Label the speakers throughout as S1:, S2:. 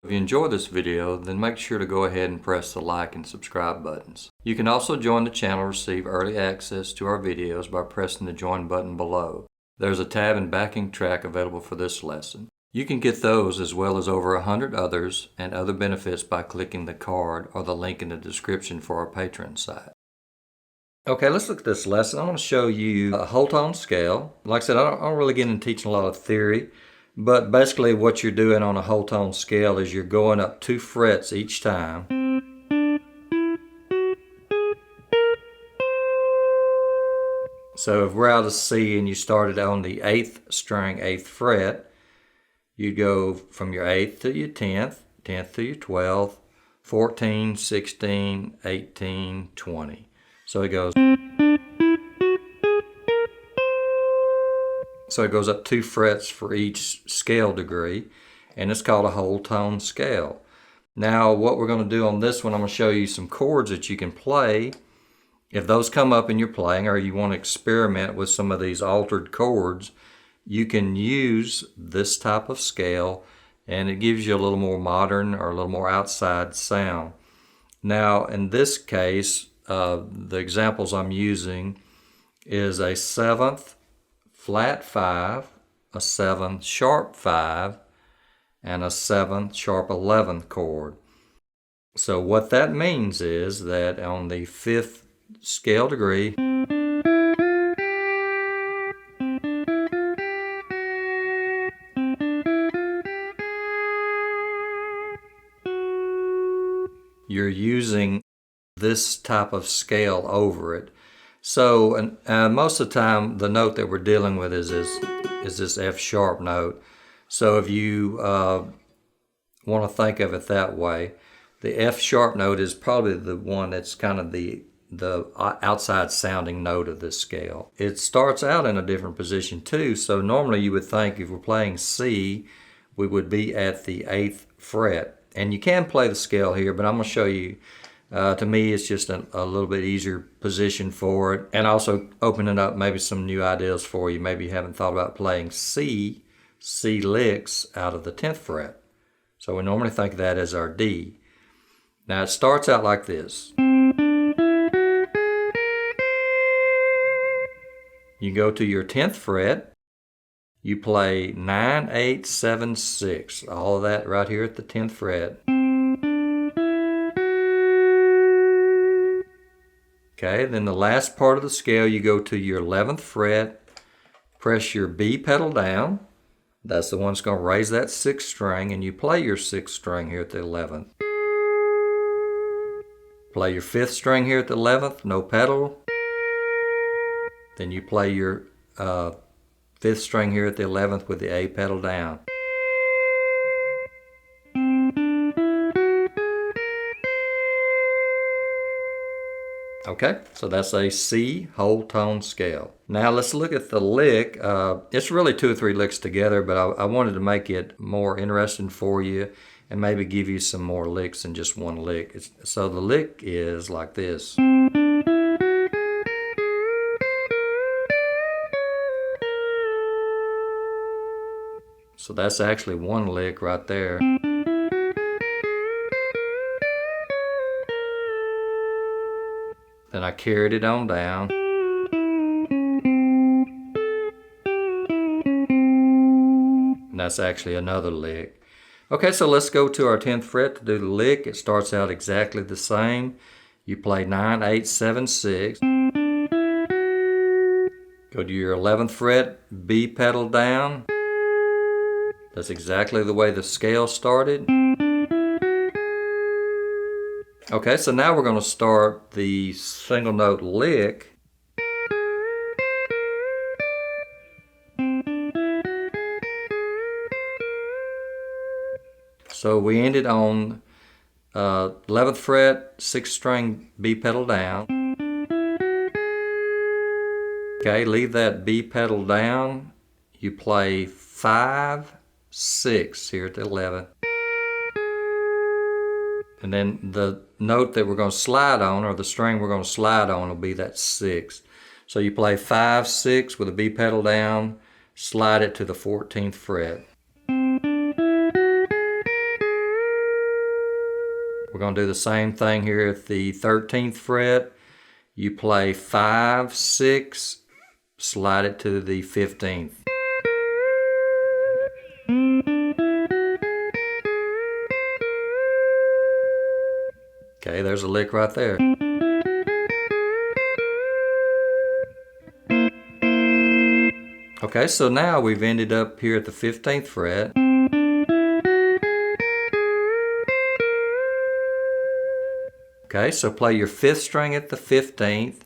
S1: If you enjoyed this video, then make sure to go ahead and press the like and subscribe buttons. You can also join the channel to receive early access to our videos by pressing the join button below. There's a tab and backing track available for this lesson. You can get those as well as over 100 others and other benefits by clicking the card or the link in the description for our Patreon site. Okay, let's look at this lesson. I want to show you a whole tone scale. Like I said, I don't really get into teaching a lot of theory, but basically what you're doing on a whole tone scale is you're going up 2 frets each time. So if we're out of C and you started on the 8th string, 8th fret, you go from your 8th to your 10th, 10th to your 12th, 14, 16, 18, 20. So it goes. So it goes up 2 frets for each scale degree, and it's called a whole tone scale. Now what we're going to do on this one, I'm going to show you some chords that you can play. If those come up and you're playing, or you want to experiment with some of these altered chords, you can use this type of scale, and it gives you a little more modern or a little more outside sound. Now in this case, the examples I'm using is a 7th flat 5, a 7th sharp 5, and a 7th sharp 11th chord. So what that means is that on the 5th scale degree, you're using this type of scale over it. So most of the time the note that we're dealing with is this F sharp note. So if you want to think of it that way, the F sharp note is probably the one that's kind of the outside sounding note of this scale. It starts out in a different position too, so normally you would think if we're playing C, we would be at the 8th fret. And you can play the scale here, but I'm going to show you. To me, it's just a little bit easier position for it, and also opening up maybe some new ideas for you. Maybe you haven't thought about playing C licks out of the 10th fret. So we normally think of that as our D. Now it starts out like this. You go to your 10th fret, you play 9, 8, 7, 6. All of that right here at the 10th fret. Okay, then the last part of the scale, you go to your 11th fret, press your B pedal down. That's the one that's going to raise that 6th string, and you play your 6th string here at the 11th. Play your 5th string here at the 11th, no pedal. Then you play your 5th string here at the 11th with the A pedal down. Okay, so that's a C whole tone scale. Now let's look at the lick. It's really 2 or 3 licks together, but I wanted to make it more interesting for you and maybe give you some more licks than just one lick. So the lick is like this. So that's actually one lick right there. Then I carried it on down. And that's actually another lick. Okay, so let's go to our 10th fret to do the lick. It starts out exactly the same. You play 9, 8, 7, 6. Go to your 11th fret, B pedal down. That's exactly the way the scale started. Okay, so now we're going to start the single note lick. So we ended on 11th fret, 6th string B pedal down. Okay, leave that B pedal down. You play 5, 6 here at the 11th. And then the note that we're going to slide on, or the string we're going to slide on, will be that 6. So you play 5, 6 with a B pedal down, slide it to the 14th fret. We're going to do the same thing here at the 13th fret. You play 5, 6, slide it to the 15th. Okay, there's a lick right there. Okay, so now we've ended up here at the 15th fret. Okay, so play your 5th string at the 15th.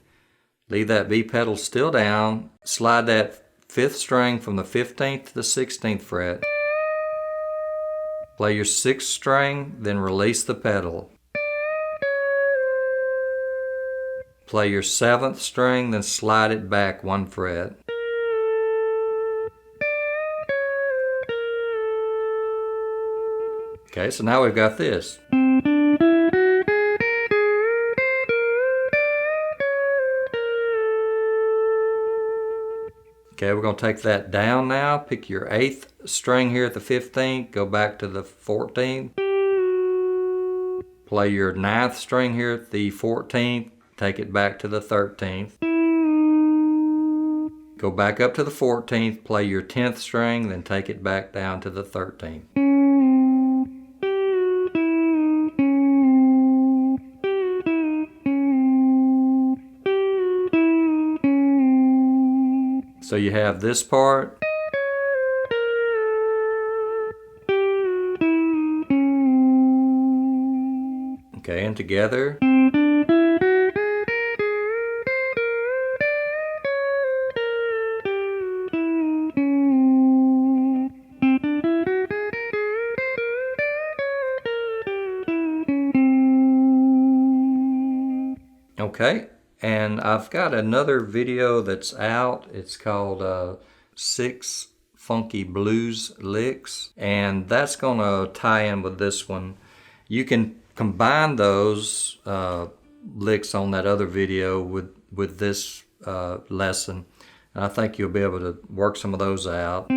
S1: Leave that B pedal still down. Slide that 5th string from the 15th to the 16th fret. Play your 6th string, then release the pedal. Play your 7th string, then slide it back 1 fret. Okay, so now we've got this. Okay, we're going to take that down now. Pick your 8th string here at the 15th, go back to the 14th. Play your 9th string here at the 14th, take it back to the 13th. Go back up to the 14th, play your 10th string, then take it back down to the 13th. So you have this part. Okay, and together. Okay. And I've got another video that's out. It's called 6 Funky Blues Licks. And that's going to tie in with this one. You can combine those licks on that other video with this lesson. And I think you'll be able to work some of those out.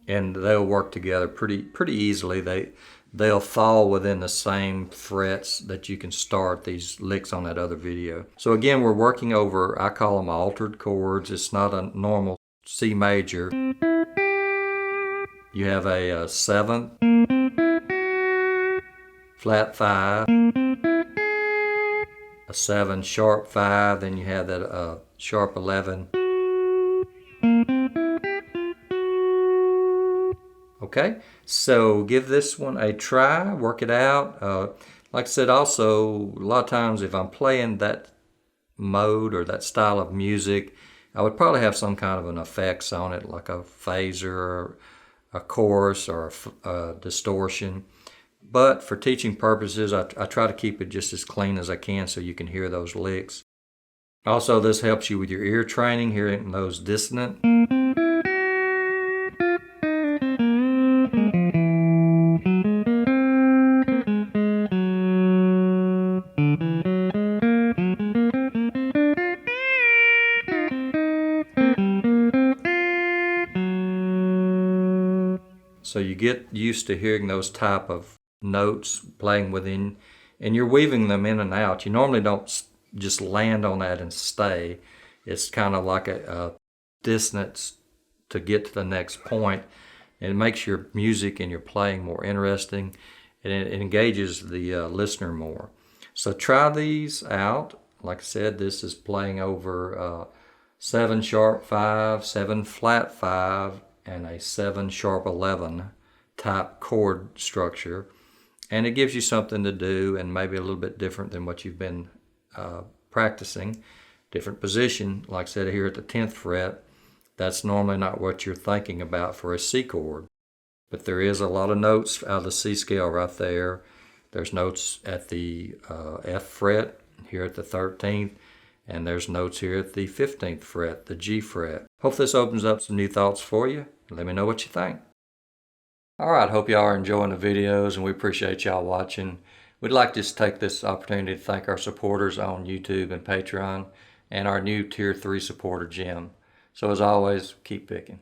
S1: And they'll work together pretty easily. They'll fall within the same frets that you can start these licks on that other video. So again, we're working over, I call them altered chords. It's not a normal C major. You have a 7th, flat 5, a 7 sharp 5, then you have that sharp 11. Okay, so give this one a try, work it out. Like I said, also, a lot of times if I'm playing that mode or that style of music, I would probably have some kind of an effects on it, like a phaser or a chorus or a distortion. But for teaching purposes, I try to keep it just as clean as I can so you can hear those licks. Also, this helps you with your ear training, hearing those dissonant. So you get used to hearing those type of notes playing within, and you're weaving them in and out. You normally don't just land on that and stay. It's kind of like a dissonance to get to the next point, and it makes your music and your playing more interesting, and it engages the listener more. So try these out. Like I said, this is playing over 7 sharp 5, 7 flat 5, and a 7 sharp 11 type chord structure. And it gives you something to do, and maybe a little bit different than what you've been practicing. Different position, like I said, here at the 10th fret. That's normally not what you're thinking about for a C chord. But there is a lot of notes out of the C scale right there. There's notes at the F fret, here at the 13th. And there's notes here at the 15th fret, the G fret. Hope this opens up some new thoughts for you. Let me know what you think. All right, hope y'all are enjoying the videos, and we appreciate y'all watching. We'd like to just take this opportunity to thank our supporters on YouTube and Patreon and our new Tier 3 supporter, Jim. So as always, keep picking.